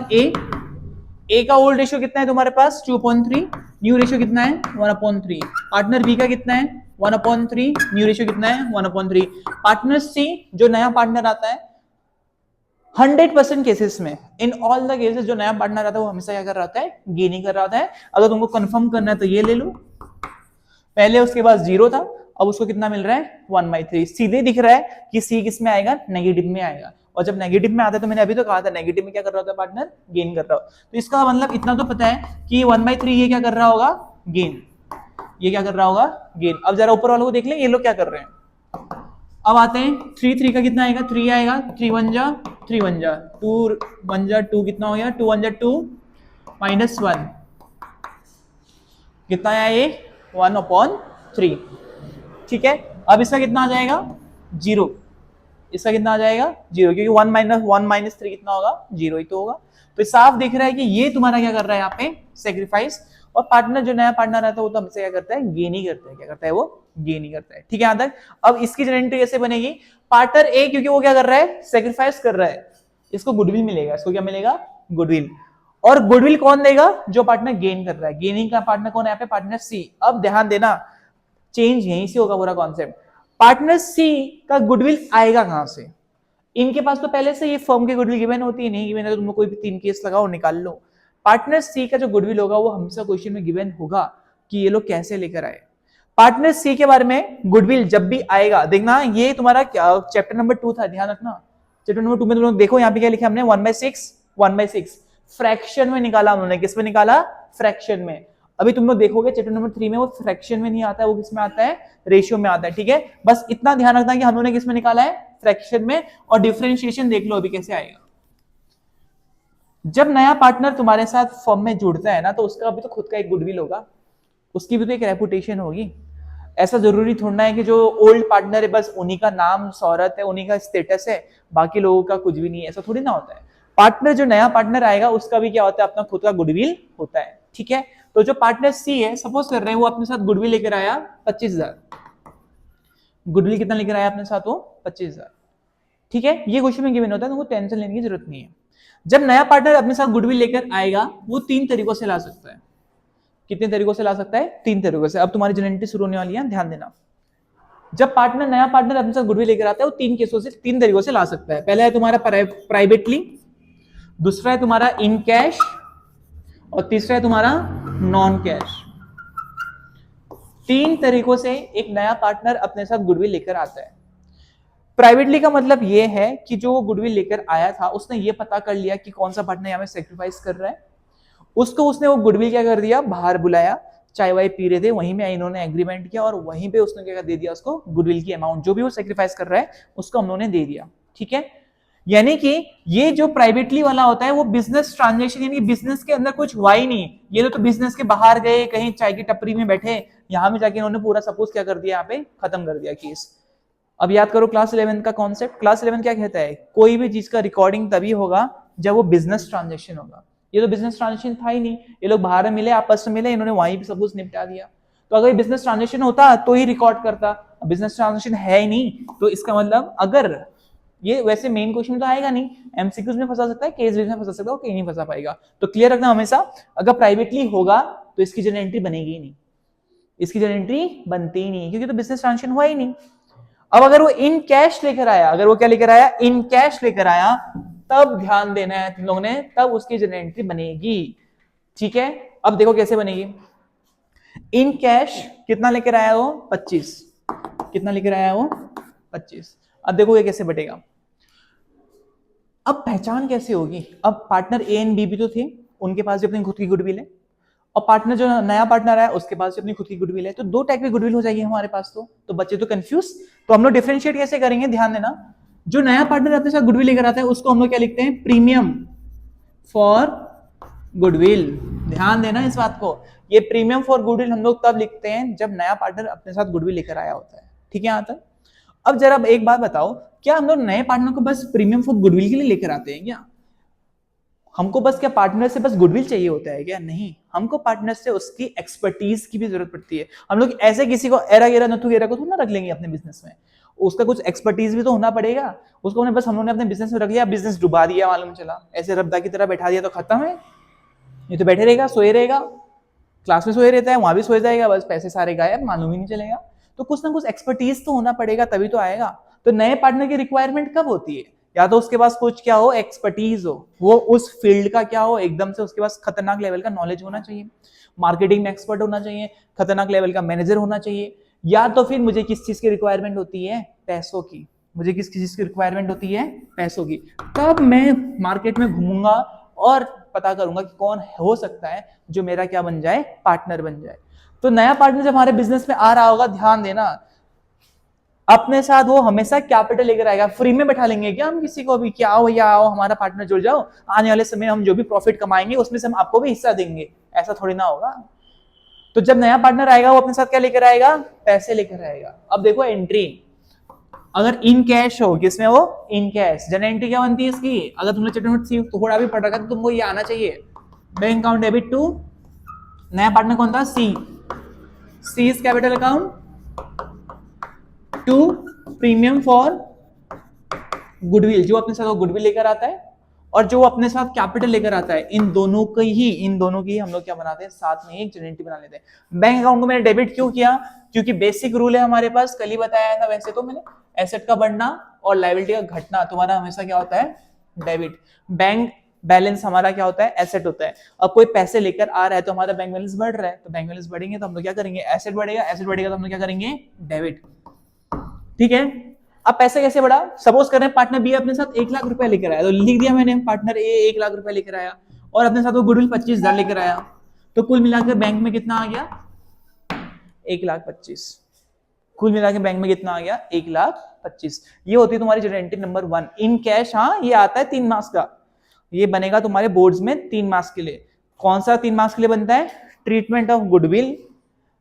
ए का ओल्ड रेशियो कितना है तुम्हारे पास 2.3, न्यू रेशियो कितना है 1/3। पार्टनर बी का कितना है 1/3, न्यू रेशियो कितना है 1/3। पार्टनर सी जो नया पार्टनर आता है 100% केसेस में, इन ऑल द केसेस जो नया पार्टनर आता है वो हमेशा क्या कर रहा होता है, गेनिंग कर रहा होता है। अगर तुमको कंफर्म करना है तो ये ले लो, पहले उसके पास 0 था, अब उसको कितना मिल रहा है 1/3। सीधे दिख रहा है कि सी किस में आएगा, नेगेटिव में आएगा, और जब नेगेटिव में आता है तो मैंने अभी तो कहा था नेगेटिव में क्या कर रहा होता है पार्टनर, गेन कर रहा हो। तो इसका मतलब इतना तो पता है कि 1/3 ये क्या कर रहा होगा, गेन, ये क्या कर रहा होगा, गेन। अब जरा ऊपर वालों को देख लें, ये लोग क्या कर रहे हैं। अब आते हैं 3 का कितना आएगा, 3 आएगा, 3 1 जा 3 1 जा 2 1 जा 2 कितना हो गया, 2 1 जा 2 -1 कितना आया ये 1/3। ठीक है, अब इसका कितना आ जाएगा 0, इसका कितना आ जाएगा 0, क्योंकि 1 - 3 कितना होगा 0 ही तो होगा। तो साफ दिख रहा है कि ये तुम्हारा क्या कर रहा है यहाँ पे सेक्रीफाइस, और पार्टनर जो नया पार्टनर रहता है वो तो हमसे क्या करता है, गेन ही करता है, क्या करता है वो, गेन ही करता है। ठीक है यहाँ तक। अब इसकी जेनेरेटिव कैसे बनेगी, पार्टनर ए क्योंकि वो क्या कर रहा है, सेक्रीफाइस कर रहा है, इसको गुडविल मिलेगा, इसको क्या मिलेगा, गुडविल। और गुडविल कौन देगा, जो पार्टनर गेन कर रहा है, गेनिंग का पार्टनर कौन है यहाँ पे, पार्टनर सी। अब ध्यान देना, चेंज यहीं से होगा पूरा कॉन्सेप्ट। पार्टनर सी का गुडविल आएगा कहां से, इनके पास तो पहले से ये फर्म की गुडविल गिवन होती है, नहीं गिवन है तो तुम कोई भी 3 केस लगाओ निकाल लो। पार्टनर सी का जो गुडविल होगा वो हमेशा क्वेश्चन में गिवन होगा कि ये लोग कैसे लेकर आए। पार्टनर सी के बारे में गुडविल जब भी आएगा देखना, ये तुम्हारा चैप्टर नंबर 2 था, ध्यान रखना। चैप्टर नंबर 2 में तुम लोग देखो यहाँ पे क्या लिखा हमने, 1/6 फ्रैक्शन में निकाला उन्होंने, किस में निकाला, फ्रैक्शन में। अभी तुम लोग देखोगे चैप्टर नंबर 3 में वो फ्रैक्शन में नहीं आता है, वो किस में आता है, रेशियो में आता है। ठीक है, बस इतना ध्यान रखना कि हम लोगों ने किस में निकाला है, फ्रैक्शन में। और डिफरेंशिएशन देख लो अभी कैसे आएगा। जब नया पार्टनर तुम्हारे साथ फर्म में जुड़ता है ना, तो उसका भी तो खुद का एक गुडविल होगा, उसकी भी तो एक रेपुटेशन होगी। ऐसा जरूरी थोड़ा है कि जो ओल्ड पार्टनर है बस उन्हीं का नाम शोहरत है, उन्हीं का स्टेटस है, बाकी लोगों का कुछ भी नहीं है, ऐसा थोड़ी ना होता है। पार्टनर जो नया पार्टनर आएगा उसका भी क्या होता है, अपना खुद का गुडविल होता है। ठीक है, तो जो पार्टनर सी है, सपोज कर रहे हैं वो अपने साथ गुडविल लेकर आया 25,000, गुडविल कितना लेकर आया अपने साथ वो 25,000। ठीक है, ये क्वेश्चन में गिवन होता है, तो टेंशन लेने की जरूरत नहीं है। जब नया पार्टनर अपने साथ गुडविल लेकर आएगा वो 3 तरीकों से ला सकता है। कितने तरीकों से ला सकता है, 3 तरीकों से। अब तुम्हारी जेनेरेटिव शुरू होने वाली है, ध्यान देना। जब पार्टनर नया पार्टनर अपने साथ गुडविल लेकर आता है वो 3 केसों से, 3 तरीकों से ला सकता है। पहला है तुम्हारा प्राइवेटली, दूसरा है तुम्हारा इन कैश, और तीसरा है तुम्हारा नॉन कैश। 3 तरीकों से एक नया पार्टनर अपने साथ गुडविल लेकर आता है। प्राइवेटली का मतलब यह है कि जो गुडविल लेकर आया था उसने ये पता कर लिया कि कौन सा पार्टनर यहाँ में सेक्रीफाइस कर रहा है, उसको उसने वो गुडविल क्या कर दिया, बाहर बुलाया, चाय वाय पी रहे थे, वहीं में इन्होंने एग्रीमेंट किया और वहीं पे उसने क्या दे दिया उसको, गुडविल की अमाउंट जो भी वो सेक्रीफाइस कर रहा है उसको हम लोगों ने दे दिया। ठीक है, यानी कि ये जो प्राइवेटली वाला होता है वो बिजनेस ट्रांजैक्शन, यानी बिजनेस के अंदर कुछ हुआ ही नहीं। ये तो बिजनेस के बाहर गए, कहीं चाय की टपरी में बैठे, यहां में जाके इन्होंने पूरा सपोज क्या कर दिया, यहाँ पे खत्म कर दिया केस। अब याद करो क्लास 11 का कॉन्सेप्ट। क्लास 11 क्या कहता है, कोई भी चीज का रिकॉर्डिंग तभी होगा जब वो बिजनेस ट्रांजेक्शन होगा। ये तो बिजनेस ट्रांजेक्शन था ही नहीं, ये लोग बाहर में मिले, आपस में मिले, इन्होंने वहीं पे सब कुछ निपटा दिया। तो अगर बिजनेस ट्रांजेक्शन होता तो ही रिकॉर्ड करता, बिजनेस ट्रांजेक्शन है ही नहीं, तो इसका मतलब अगर ये वैसे मेन क्वेश्चन में तो आएगा नहीं, एमसीक्यूज में फंसा सकता है, केस में फंसा सकता है, कहीं नहीं फंसा पाएगा। तो क्लियर रखना हमेशा, अगर प्राइवेटली होगा तो इसकी जनरल एंट्री बनेगी ही नहीं, इसकी जनरल एंट्री बनती ही नहीं, क्योंकि तो बिजनेस ट्रांजेक्शन हुआ ही नहीं। अब अगर वो इन कैश लेकर आया, अगर वो क्या लेकर आया, इन कैश लेकर आया, तब ध्यान देना है तुम लोगों ने, तब उसकी जनरल एंट्री बनेगी। ठीक है, अब देखो कैसे बनेगी। इन कैश कितना लेकर आया वो, 25, कितना लेकर आया वो 25। अब देखो ये कैसे बटेगा। अब पहचान कैसे होगी, अब पार्टनर ए एंड बी भी तो थे, उनके पास भी अपनी खुद की गुडविल है, और पार्टनर जो नया पार्टनर है उसके पास भी अपनी खुद की गुडविल है, तो 2 टाइप की गुडविल हो जाएगी हमारे पास। तो बच्चे तो कंफ्यूज, तो हम लोग डिफरेंशिएट कैसे करेंगे, ध्यान देना। जो नया पार्टनर अपने साथ गुडविल लेकर आता है उसको हम लोग क्या लिखते हैं, प्रीमियम फॉर गुडविल। ध्यान देना इस बात को, ये प्रीमियम फॉर गुडविल हम लोग तब लिखते हैं जब नया पार्टनर अपने साथ गुडविल लेकर आया होता है। ठीक है यहाँ तक। अब जरा एक बात बताओ क्या हम लोग नए पार्टनर को बस प्रीमियम फॉर गुडविल के लिए लेकर आते हैं क्या? हमको बस क्या पार्टनर से बस गुडविल चाहिए होता है क्या? नहीं, हमको पार्टनर से उसकी एक्सपर्टीज की भी जरूरत पड़ती है। हम लोग ऐसे किसी को एरा गेरा नथु गेरा को थोड़ा ना रख लेंगे अपने बिजनेस में, उसका कुछ एक्सपर्टीज भी तो होना पड़ेगा। उसको बस हम लोगों ने अपने बिजनेस में रख लिया, बिजनेस डुबा दिया, मालूम चला ऐसे रब्दा की तरह बैठा दिया तो खत्म है। ये तो बैठे रहेगा, सोए रहेगा, क्लास में सोए रहता है, वहां भी सोए जाएगा, बस पैसे सारे गायब, मालूम ही नहीं चलेगा। तो कुछ ना कुछ एक्सपर्टीज तो होना पड़ेगा, तभी तो आएगा। तो नए पार्टनर की रिक्वायरमेंट कब होती है? या तो उसके पास कुछ क्या हो, एक्सपर्टीज हो, वो उस फील्ड का क्या हो, एकदम से उसके पास खतरनाक लेवल का नॉलेज होना चाहिए, मार्केटिंग में एक्सपर्ट होना चाहिए, खतरनाक लेवल का मैनेजर होना चाहिए। या तो फिर मुझे किस चीज की रिक्वायरमेंट होती है? पैसों की। मुझे किस चीज की रिक्वायरमेंट होती है? पैसों की। तब मैं मार्केट में घूमूंगा और पता करूंगा कि कौन हो सकता है जो मेरा क्या बन जाए, पार्टनर बन जाए। तो नया पार्टनर जब हमारे बिजनेस में आ रहा होगा, ध्यान देना, अपने साथ वो हमेशा कैपिटल लेकर आएगा। फ्री में बैठा लेंगे क्या हम किसी को भी? क्या आओ भैया आओ हमारा पार्टनर जुड़ जाओ, आने वाले समय हम जो भी प्रॉफिट कमाएंगे उसमें से हम आपको भी हिस्सा देंगे, ऐसा थोड़ी ना होगा। तो जब नया पार्टनर आएगा वो अपने साथ क्या लेकर आएगा? पैसे लेकर आएगा। अब देखो एंट्री अगर इन कैश हो, किसमें हो? In cash. जन एंट्री क्या बनती है इसकी? अगर तुमने चैप्टर नंबर 3 थोड़ा भी पढ़ रखा तो तुमको ये आना चाहिए। बैंक अकाउंट डेबिट टू नया पार्टनर कौन था? C. C is capital account to premium for goodwill, जो अपने साथ वो गुडविल लेकर आता है और जो अपने साथ कैपिटल लेकर आता है, इन दोनों की हम लोग क्या बनाते हैं? साथ में एक जनरेटिव बना लेते हैं। बैंक अकाउंट को मैंने डेबिट क्यों किया? क्योंकि बेसिक रूल है हमारे पास, कल ही बताया था वैसे तो मैंने, एसेट का बढ़ना और लायबिलिटी का घटना तुम्हारा हमेशा क्या होता है? डेबिट। बैंक बैलेंस हमारा क्या होता है? एसेट होता है। अब कोई पैसे लेकर आ रहा है तो हमारा बैंक बैलेंस बढ़ रहा है, तो बैंक बैलेंस बढ़ेंगे तो हम लोग क्या करेंगे? एसेट बढ़ेगा, एसेट बढ़ेगा तो हम लोग क्या करेंगे? डेबिट। ठीक है। अब पैसे कैसे बढ़ा? सपोज कर रहे हैं पार्टनर बी अपने साथ 1 लाख रुपया लेकर आया, तो लिख दिया मैंने पार्टनर ए 1 लाख रुपया लेकर आया और अपने साथ वो गुडविल 25,000 लेकर आया, तो कुल मिलाकर बैंक में कितना आ गया? 1,25,000। कुल मिलाकर बैंक में कितना आ गया? 1,25,000। ये होती है तुम्हारी general entry number 1 in cash. हाँ, ये आता है 3 मार्क्स का, ये बनेगा तुम्हारे बोर्ड्स में 3 मार्क्स के लिए। कौन सा 3 मार्क्स के लिए बनता है? Treatment of goodwill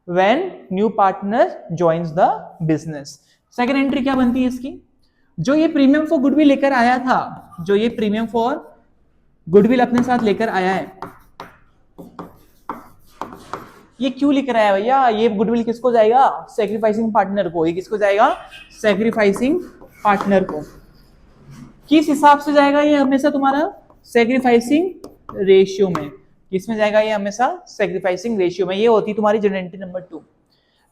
when new partner joins the business. Second entry क्या बनती है इसकी? जो ये प्रीमियम फॉर गुडविल लेकर आया था, जो ये प्रीमियम फॉर गुडविल अपने साथ लेकर आया है, ये क्यों लेकर आया भैया? ये गुडविल किसको जाएगा? सैक्रिफाइसिंग पार्टनर को। ये किसको जाएगा? सैक्रिफाइसिंग पार्टनर को। किस हिसाब से जाएगा ये? हमेशा तुम्हारा सैक्रिफाइसिंग रेशियो में। किसमें जाएगा ये? हमेशा सैक्रिफाइसिंग रेशियो में। ये होती तुम्हारी जनरल एंट्री नंबर 2।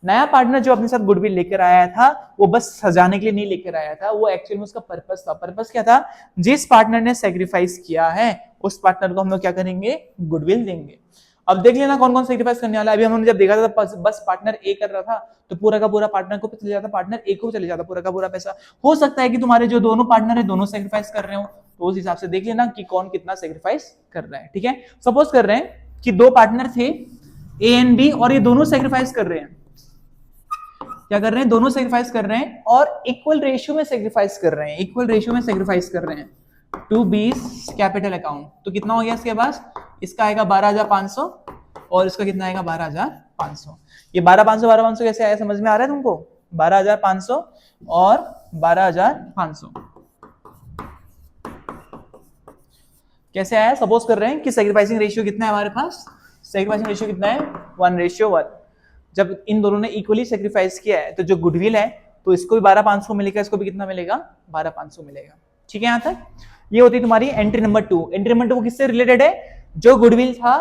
नया पार्टनर जो अपने साथ गुडविल लेकर आया था, वो बस सजाने के लिए नहीं लेकर आया था, वो एक्चुअली में उसका पर्पस था। पर्पस क्या था? जिस पार्टनर ने सैक्रिफाइस किया है उस पार्टनर को हम लोग क्या करेंगे? गुडविल देंगे। अब देख लेना कौन कौन सैक्रिफाइस करने वाला है। अभी हमने जब देखा था बस पार्टनर ए कर रहा था तो पूरा का पूरा पार्टनर को चले जाता, पार्टनर ए को चले जाता पूरा का पूरा पैसा। हो सकता है कि तुम्हारे जो दोनों पार्टनर है दोनों सैक्रिफाइस कर रहे हो, तो उस हिसाब से देख लेना कि कौन कितना सैक्रिफाइस कर रहा है। ठीक है। सपोज कर रहे हैं कि 2 पार्टनर थे ए एंड बी और ये दोनों सैक्रिफाइस कर रहे हैं। क्या कर रहे हैं? दोनों सैक्रिफाइस कर रहे हैं और इक्वल रेशियो में सैक्रिफाइस कर रहे हैं। इक्वल रेशियो में सैक्रिफाइस कर रहे हैं टू बीस कैपिटल अकाउंट। तो कितना हो गया इसके पास? इसका आएगा 12,500 और इसका कितना आएगा? 12,500। ये 12,500 कैसे आया? समझ में आ रहा है तुमको? 12,500 और 12,500 कैसे आया? सपोज कर रहे हैं कि सैक्रिफाइसिंग रेशियो कितना है हमारे पास? सैक्रिफाइसिंग रेशियो कितना है? 1:1। जब इन दोनों ने इक्वली सेक्रीफाइस किया है तो जो गुडविल है तो इसको भी 12,500 मिलेगा, इसको भी कितना मिलेगा? 12,500 मिलेगा। ठीक है। यहां तक ये होती है तुम्हारी एंट्री नंबर 2। एंट्री नंबर 2 किससे रिलेटेड है? जो गुडविल था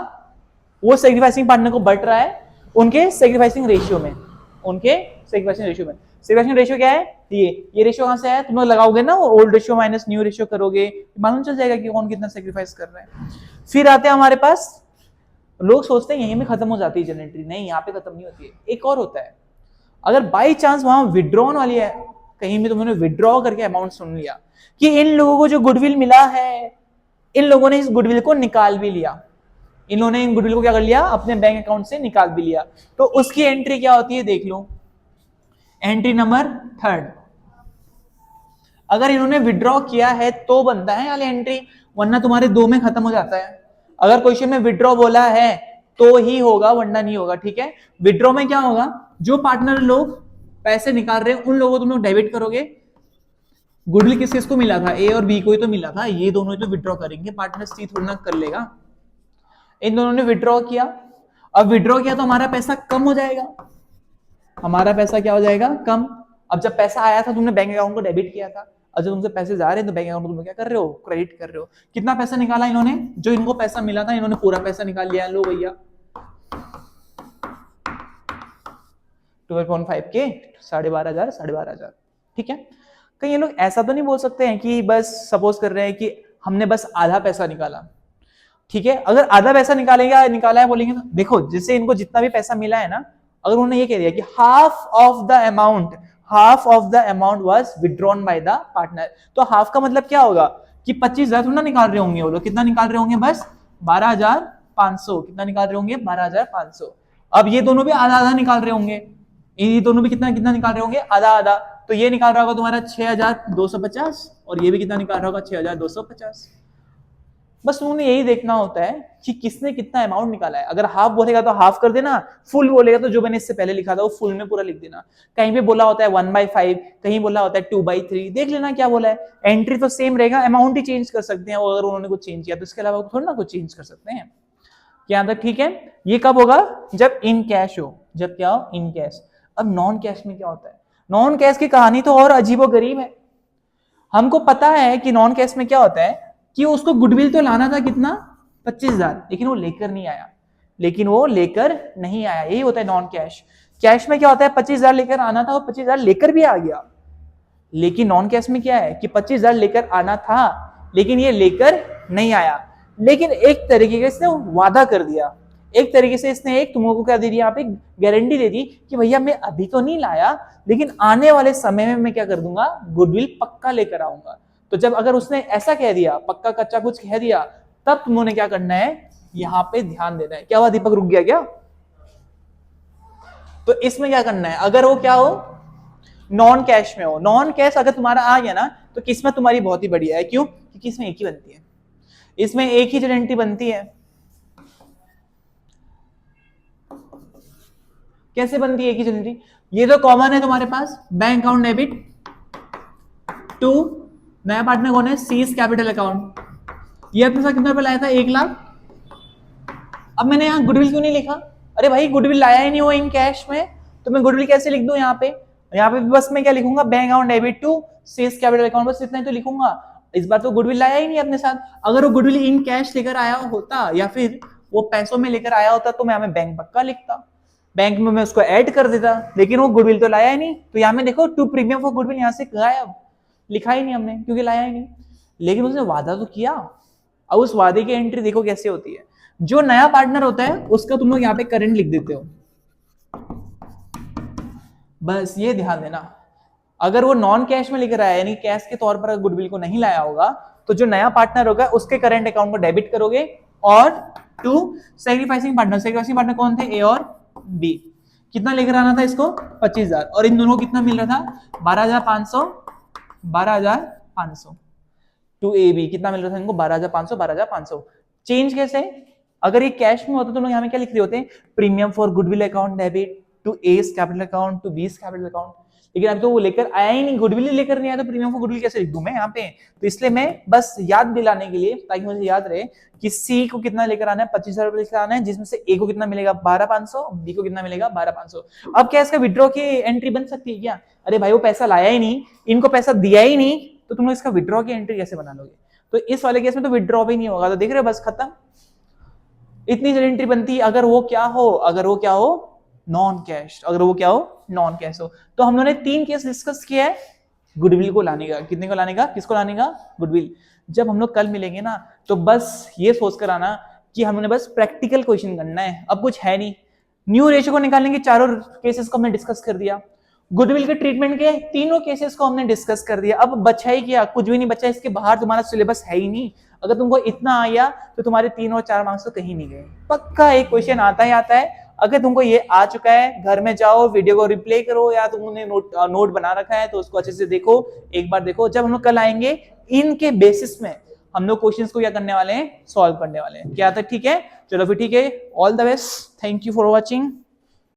वो सेक्रीफाइसिंग पार्टनर को बढ़ रहा है उनके सेक्रीफाइसिंग रेशियो में, उनके सेक्रीफाइसिंग रेशियो में। सेक्रीफाइसिंग रेशियो क्या है? ये रेशियो कहां से आया? तुम लोग लगाओगे ना old ratio minus new ratio करोगे, मालूम चल जाएगा कि कौन कितना सेक्रीफाइस कर रहा है। फिर आते हैं हमारे पास, लोग सोचते हैं यहीं में खत्म हो जाती है जनरल एंट्री, नहीं, यहाँ पे खत्म नहीं होती है। एक और होता है, अगर बाई चांस वहां विड्रॉन वाली है, कहीं भी तुमने विड्रॉ करके अमाउंट सुन लिया कि इन लोगों को जो गुडविल मिला है, इन लोगों ने इस गुडविल को निकाल भी लिया, इन लोगों ने इन गुडविल को क्या कर लिया? अपने बैंक अकाउंट से निकाल भी लिया, तो उसकी एंट्री क्या होती है? देख लो, एंट्री नंबर 3। अगर इन्होंने विड्रॉ किया है तो बनता है वाली एंट्री, वरना तुम्हारे 2 में खत्म हो जाता है। अगर क्वेश्चन में विड्रॉ बोला है तो ही होगा, वरना नहीं होगा। ठीक है। विड्रॉ में क्या होगा? जो पार्टनर लोग पैसे निकाल रहे हैं उन लोगों को तुम लोग डेबिट करोगे, गुडविल किस किस को मिला था, ए और बी को ही तो मिला था, ये दोनों ही तो विड्रॉ करेंगे, पार्टनर सी थोड़ा ना कर लेगा। इन दोनों ने विड्रॉ किया, अब विड्रॉ किया तो हमारा पैसा कम हो जाएगा, हमारा पैसा क्या हो जाएगा, कम। अब जब पैसा आया था तुमने बैंक अकाउंट को डेबिट किया था, और जब तुमसे पैसे जा रहे हैं तो बैंक अकाउंट को तुम क्या कर रहे हो, क्रेडिट कर रहे हो। कितना पैसा निकाला इन्होंने, जो इनको पैसा मिला था इन्होंने पूरा पैसा निकाल लिया, लो भैया 12.5 के 12,500, ठीक है। कहीं ये लोग ऐसा तो नहीं बोल सकते हैं कि बस सपोज कर रहे हैं कि हमने बस आधा पैसा निकाला, ठीक है। अगर आधा पैसा निकाला है बोलेंगे तो देखो, जिससे इनको जितना भी पैसा मिला है ना, अगर उन्होंने ये कह दिया कि half of the amount was withdrawn by the partner, तो हाफ का मतलब क्या होगा कि 25,000 थोड़ा निकाल रहे होंगे वो लोग, कितना निकाल रहे होंगे, बस 12,500। कितना निकाल रहे होंगे, 12,500। अब ये दोनों भी आधा आधा निकाल रहे होंगे, ये दोनों भी कितना कितना निकाल रहे होंगे, आधा आधा। तो ये निकाल रहा होगा तुम्हारा 6,250 और ये भी कितना निकाल रहा होगा, 6,250। बस उन्होंने यही देखना होता है कि किसने कितना अमाउंट निकाला है। अगर हाफ बोलेगा तो हाफ कर देना, फुल बोलेगा तो जो मैंने इससे पहले लिखा था वो फुल में पूरा लिख देना। कहीं पे बोला होता है 1/5, कहीं बोला होता है 2/3, देख लेना क्या बोला है। एंट्री तो सेम रहेगा, अमाउंट ही चेंज कर सकते हैं, अगर उन्होंने कुछ चेंज किया तो इसके अलावा थोड़ा ना कुछ चेंज कर सकते हैं। यहाँ तक ठीक है। ये कब होगा, जब इन कैश हो, जब क्या हो, इन कैश। अब नॉन कैश में क्या होता है, नॉन कैश की कहानी तो और अजीबोगरीब है। हमको पता है कि नॉन कैश में क्या होता है कि उसको गुडविल तो लाना था कितना, 25,000, लेकिन वो लेकर नहीं आया, यही होता है नॉन कैश। कैश में क्या होता है, 25,000 लेकर आना था, वो 25,000 लेकर भी आ गया। लेकिन नॉन कैश में क्या है कि 25,000 लेकर आना था लेकिन ये लेकर नहीं आया, लेकिन एक तरीके से इसने वादा कर दिया, एक तरीके से इसने एक तुमको क्या दे दिया, यहाँ पे गारंटी दे दी कि भैया मैं अभी तो नहीं लाया, लेकिन आने वाले समय में मैं क्या कर दूंगा, गुडविल पक्का लेकर आऊंगा। तो जब अगर उसने ऐसा कह दिया, पक्का कच्चा कुछ कह दिया, तब तुमने क्या करना है, यहाँ पे ध्यान देना है। क्या हुआ, दीपक रुक गया क्या? तो इसमें क्या करना है, अगर वो क्या हो, नॉन कैश में हो, नॉन कैश अगर तुम्हारा आ गया ना तो किस्मत तुम्हारी बहुत ही बढ़िया है। क्यों? क्योंकि इसमें एक ही बनती है, इसमें एक ही गारंटी बनती है। कैसे बनती है एक ही गारंटी? ये तो कॉमन है तुम्हारे पास, बैंक अकाउंट डेबिट टू नया पार्टनर कौन है, सीज कैपिटल अकाउंट। ये अपने साथ कितना रुपया लाया था, 1 लाख। अब मैंने यहाँ गुडविल क्यों नहीं लिखा, अरे भाई गुडविल लाया ही नहीं हो इन कैश में, तो मैं गुडविल कैसे लिख दूं? यहाँ पे बस मैं क्या लिखूंगा, bank account debit to C's capital account, बस इतना ही तो लिखूंगा। इस बार तो गुडविल लाया ही नहीं अपने साथ। अगर वो गुडविल इन कैश लेकर आया होता या फिर वो पैसों में लेकर आया होता तो मैं यहाँ बैंक पक्का लिखता, बैंक में मैं उसको ऐड कर देता, लेकिन वो गुडविल तो लाया ही नहीं। तो यहाँ में देखो टू प्रीमियम फॉर गुडविल यहाँ से गायब, लिखा ही नहीं हमने क्योंकि लाया ही नहीं। लेकिन उसने वादा तो किया। अब उस वादे की एंट्री देखो कैसे होती है। जो नया पार्टनर होता है उसका तुम लोग यहाँ पे करंट लिख देते हो, बस ये ध्यान देना। अगर वो नॉन कैश में लेकर आया यानी कैश के तौर पर गुडविल को नहीं लाया होगा तो जो नया पार्टनर होगा उसके करंट अकाउंट को डेबिट करोगे। और टू सैक्रिफाइसिंग पार्टनर कौन थे, ए और बी। कितना लेकर आना था इसको, 25,000, और इन दोनों को कितना मिल रहा था, 12,500 टू ए बी। कितना मिल रहा था इनको, 12,500। चेंज कैसे? अगर ये कैश में होता तो लोग यहाँ में क्या लिख रहे होते हैं, premium for goodwill account debit to A's capital account to B's capital account. लेकिन अब तो वो लेकर आया ही नहीं, गुडविल लेकर नहीं आया, तो प्रीमियम फॉर गुडविल कैसे लिख दूं मैं यहाँ पे? तो इसलिए मैं बस याद दिलाने के लिए, ताकि मुझे याद रहे कि सी को कितना लेकर आना है, 25,000 रुपए लेकर आना है, जिसमें से ए को कितना मिलेगा, 12,500, बी को कितना मिलेगा, 12,500। अब क्या इसका विड्रॉ की एंट्री बन सकती है क्या? अरे भाई वो पैसा लाया ही नहीं, इनको पैसा दिया ही नहीं, तो तुम लोग इसका विड्रॉ की एंट्री कैसे बना लोगे? तो इस वाले केस में तो विड्रॉ भी नहीं होगा। तो देख रहे हो, बस खत्म, इतनी एंट्री बनती है। अगर वो क्या हो नॉन कैश, नॉन कैश हो। तो हम लोगों ने 3 केस डिस्कस किया है गुडविल को लाने का। कितने को लाने का, किसको लाने का, गुडविल। जब हम लोग कल मिलेंगे ना तो बस ये सोच कर आना कि हमने बस प्रैक्टिकल क्वेश्चन करना है, अब कुछ है नहीं। न्यू रेशियो को निकालने के चारों केसेस को हमने डिस्कस कर दिया, गुडविल के ट्रीटमेंट के तीनों केसेस को हमने डिस्कस कर दिया। अब बचा ही क्या, कुछ भी नहीं बचा। इसके बाहर तुम्हारा सिलेबस है ही नहीं। अगर तुमको इतना आया तो तुम्हारे 3 और 4 मार्क्स तो कहीं नहीं गए, पक्का एक क्वेश्चन आता ही आता है। अगर तुमको ये आ चुका है, घर में जाओ वीडियो को रिप्ले करो, या तुमने नोट बना रखा है तो उसको अच्छे से देखो, एक बार देखो। जब हम लोग कल आएंगे इनके बेसिस में हम लोग क्वेश्चंस को क्या करने वाले हैं, सॉल्व करने वाले हैं। क्या तक ठीक है? चलो फिर ठीक है, all the best, thank you for watching.